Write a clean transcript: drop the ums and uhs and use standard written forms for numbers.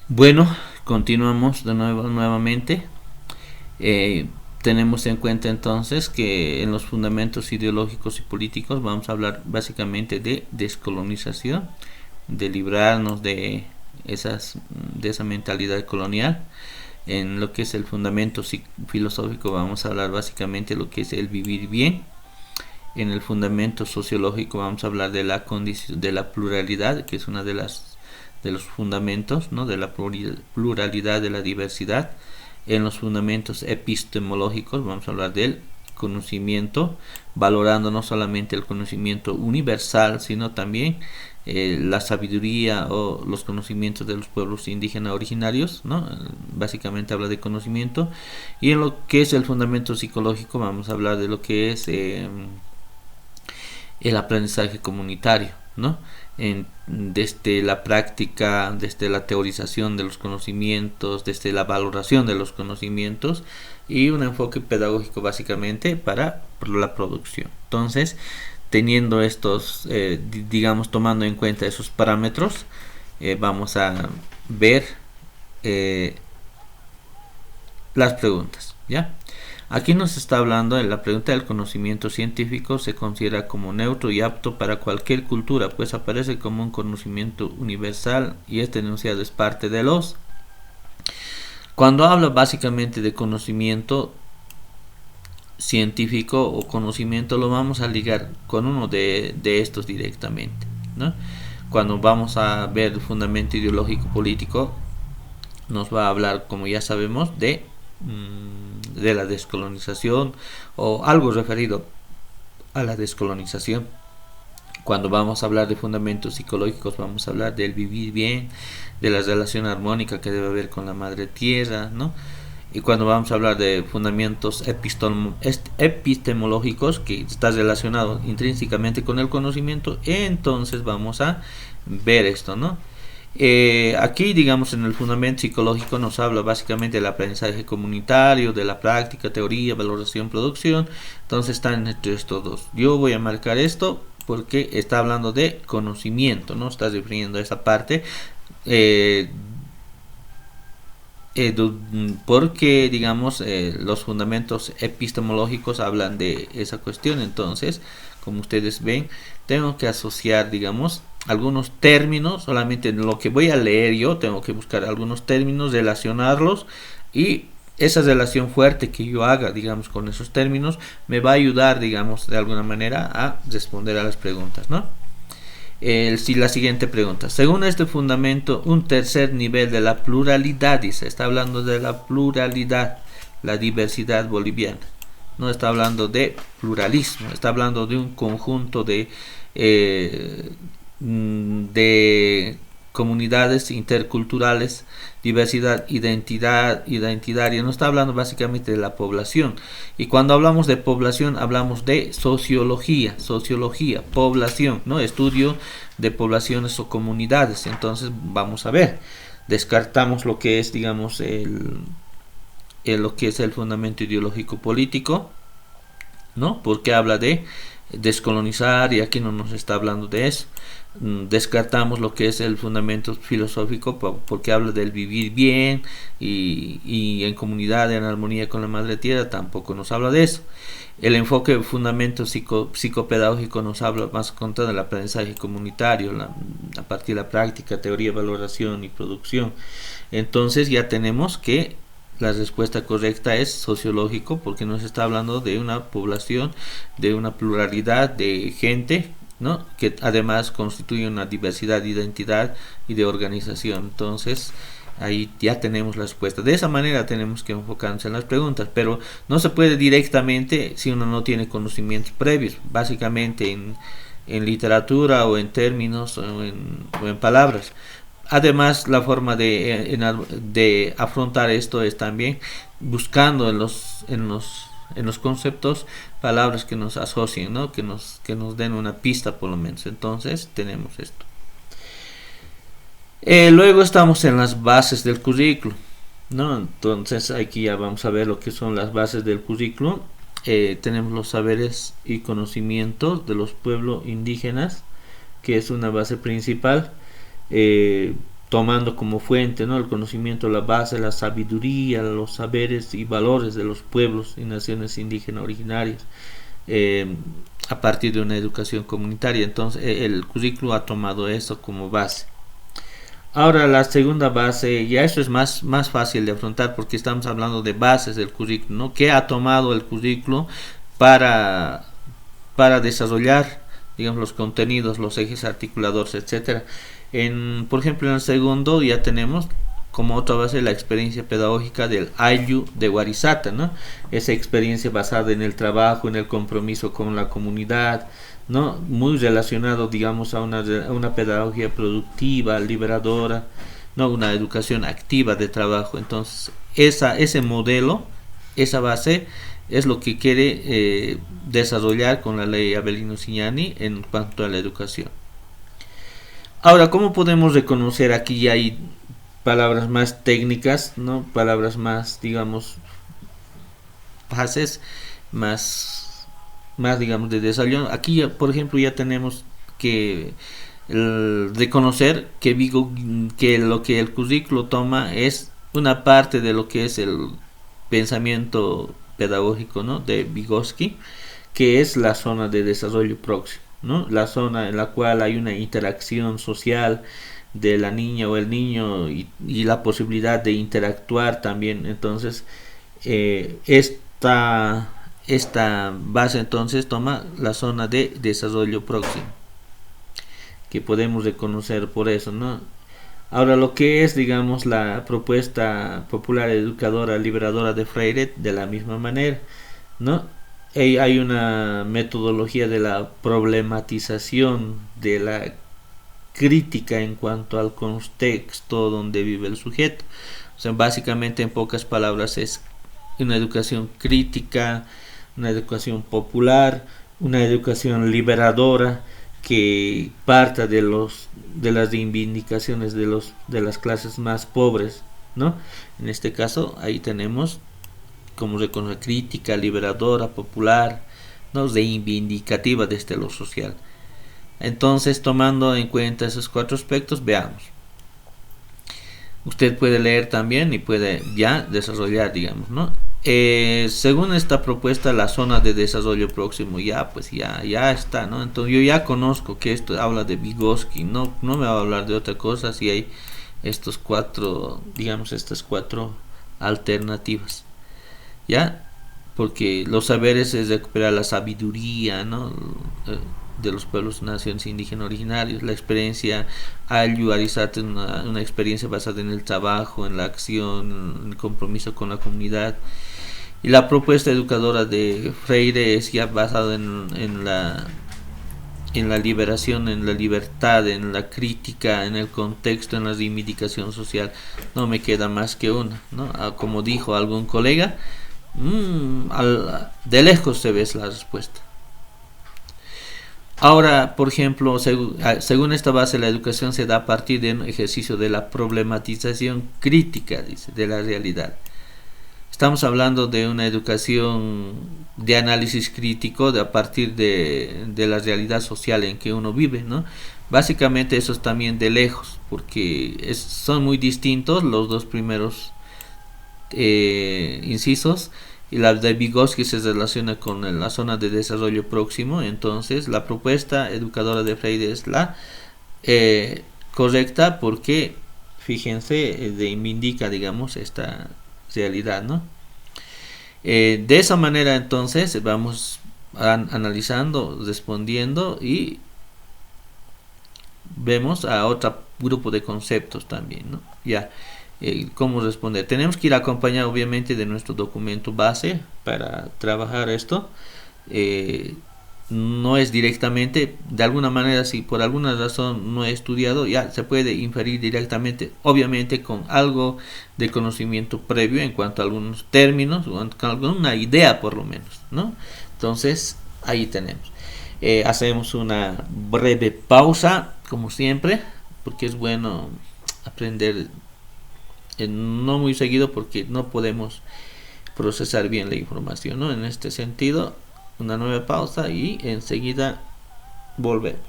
Bueno, continuamos de nuevo nuevamente. Eh, Tenemos en cuenta entonces que en los fundamentos ideológicos y políticos vamos a hablar básicamente de descolonización, de librarnos de esa mentalidad colonial. En lo que es el fundamento filosófico vamos a hablar básicamente de lo que es el vivir bien. En el fundamento sociológico vamos a hablar de la condición de la pluralidad, que es una de los fundamentos, ¿no? De la pluralidad, de la diversidad. En los fundamentos epistemológicos vamos a hablar del conocimiento, valorando no solamente el conocimiento universal, sino también la sabiduría o los conocimientos de los pueblos indígenas originarios, ¿no? Básicamente habla de conocimiento. Y en lo que es el fundamento psicológico vamos a hablar de lo que es el aprendizaje comunitario, ¿no? Desde la práctica, desde la teorización de los conocimientos, desde la valoración de los conocimientos y un enfoque pedagógico básicamente para la producción. Entonces, teniendo estos, digamos, tomando en cuenta esos parámetros, vamos a ver eh, las preguntas, ¿ya? Aquí nos está hablando en la pregunta del conocimiento científico se considera como neutro y apto para cualquier cultura, pues aparece como un conocimiento universal y este enunciado es parte de los. Cuando habla básicamente de conocimiento científico o conocimiento lo vamos a ligar con uno de estos directamente, ¿no? Cuando vamos a ver el fundamento ideológico político nos va a hablar, como ya sabemos, de la descolonización o algo referido a la descolonización. Cuando vamos a hablar de fundamentos psicológicos vamos a hablar del vivir bien, de la relación armónica que debe haber con la madre tierra, ¿no? Y cuando vamos a hablar de fundamentos epistemológicos que está relacionado intrínsecamente con el conocimiento, entonces vamos a ver esto, ¿no? Aquí, digamos, en el fundamento psicológico nos habla básicamente del aprendizaje comunitario, de la práctica, teoría, valoración, producción. Entonces están entre estos dos. Yo voy a marcar esto porque está hablando de conocimiento, ¿no? Está refiriendo a esa parte. Eh, Porque, digamos, los fundamentos epistemológicos hablan de esa cuestión. Entonces, como ustedes ven, tengo que asociar, digamos, algunos términos. Solamente en lo que voy a leer yo tengo que buscar algunos términos, relacionarlos, y esa relación fuerte que yo haga, digamos, con esos términos me va a ayudar, digamos, de alguna manera a responder a las preguntas, ¿no? La siguiente pregunta. Según este fundamento, un tercer nivel de la pluralidad, dice, está hablando de la pluralidad, la diversidad boliviana. No está hablando de pluralismo, está hablando de un conjunto eh, de comunidades interculturales, diversidad identitaria, no está hablando básicamente de la población. Y cuando hablamos de población hablamos de sociología, población, ¿no? Estudio de poblaciones o comunidades. Entonces vamos a ver, descartamos lo que es, digamos, lo que es el fundamento ideológico político, ¿no? Porque habla de descolonizar y aquí no nos está hablando de eso. Descartamos lo que es el fundamento filosófico porque habla del vivir bien y en comunidad, en armonía con la madre tierra, tampoco nos habla de eso. El enfoque fundamento psicopedagógico nos habla más contra del aprendizaje comunitario, a partir de la práctica, teoría, valoración y producción. Entonces ya tenemos que la respuesta correcta es sociológico porque nos está hablando de una población, de una pluralidad de gente, ¿no? Que además constituye una diversidad de identidad y de organización. Entonces ahí ya tenemos la respuesta. De esa manera tenemos que enfocarnos en las preguntas, pero no se puede directamente si uno no tiene conocimientos previos, básicamente en literatura o en términos o en palabras. Además, la forma de afrontar esto es también buscando en los conceptos palabras que nos asocien, ¿no? Que nos den una pista por lo menos. Entonces, tenemos esto. Luego estamos en las bases del currículo, ¿no? Entonces, aquí ya vamos a ver lo que son las bases del currículo. Tenemos los saberes y conocimientos de los pueblos indígenas, que es una base principal. tomando como fuente, ¿no?, el conocimiento, la base, la sabiduría, los saberes y valores de los pueblos y naciones indígenas originarias, a partir de una educación comunitaria. Entonces el currículo ha tomado eso como base. Ahora la segunda base, ya eso es más fácil de afrontar porque estamos hablando de bases del currículo, ¿no? ¿Qué ha tomado el currículo para, para desarrollar, digamos, los contenidos, los ejes articuladores, etcétera? Por ejemplo, en el segundo ya tenemos como otra base la experiencia pedagógica del Ayllu de Warisata, ¿no? Esa experiencia basada en el trabajo, en el compromiso con la comunidad, ¿no? Muy relacionado, digamos, a una pedagogía productiva, liberadora, ¿no? Una educación activa de trabajo. Entonces, ese modelo, esa base, es lo que quiere desarrollar con la ley Avelino Cignani en cuanto a la educación. Ahora, ¿cómo podemos reconocer? Aquí ya hay palabras más técnicas, ¿no? Palabras más, digamos, bases, más digamos, de desarrollo. Aquí, ya, por ejemplo, ya tenemos que reconocer que lo que el currículo toma es una parte de lo que es el pensamiento pedagógico, ¿no?, de Vygotsky, que es la zona de desarrollo próximo, ¿no? La zona en la cual hay una interacción social de la niña o el niño y la posibilidad de interactuar también. Entonces esta base entonces toma la zona de desarrollo próximo, que podemos reconocer por eso, ¿no? Ahora, lo que es, digamos, la propuesta popular educadora liberadora de Freire, de la misma manera, ¿no? Hay una metodología de la problematización, de la crítica en cuanto al contexto donde vive el sujeto. O sea, básicamente, en pocas palabras, es una educación crítica, una educación popular, una educación liberadora que parta de las reivindicaciones de las clases más pobres, ¿no? En este caso, ahí tenemos como reconocer crítica, liberadora, popular, ¿no?, reivindicativa desde lo social. Entonces, tomando en cuenta esos cuatro aspectos, veamos. Usted puede leer también y puede ya desarrollar, digamos, ¿no? Según esta propuesta, la zona de desarrollo próximo ya está, ¿no? Entonces yo ya conozco que esto habla de Vygotsky, no me va a hablar de otra cosa si hay estas cuatro alternativas, ¿ya? Porque los saberes es recuperar la sabiduría, ¿no?, de los pueblos, naciones indígenas originarios. La experiencia Ayllu Arisate, una experiencia basada en el trabajo, en la acción, en el compromiso con la comunidad. Y la propuesta educadora de Freire es ya basada en la liberación, en la libertad, en la crítica, en el contexto, en la reivindicación social. No me queda más que una, ¿no? Como dijo algún colega, de lejos se ve la respuesta. Ahora, por ejemplo, según esta base, la educación se da a partir de un ejercicio de la problematización crítica, dice, de la realidad. Estamos hablando de una educación de análisis crítico a partir de la realidad social en que uno vive, ¿no? Básicamente eso es también de lejos, porque son muy distintos los dos primeros incisos, y la de Vygotsky se relaciona con la zona de desarrollo próximo. Entonces la propuesta educadora de Freire es la correcta, porque fíjense, indica, digamos, esta realidad, ¿no? De esa manera entonces vamos analizando, respondiendo, y vemos a otro grupo de conceptos también, ¿no? Ya, cómo responder. Tenemos que ir acompañados obviamente de nuestro documento base para trabajar esto. No es directamente, de alguna manera, si por alguna razón no he estudiado, ya se puede inferir directamente, obviamente con algo de conocimiento previo en cuanto a algunos términos, o con alguna idea por lo menos, ¿no? Entonces, ahí tenemos. Hacemos una breve pausa, como siempre, porque es bueno aprender no muy seguido, porque no podemos procesar bien la información, ¿no? En este sentido, una nueva pausa y enseguida volvemos.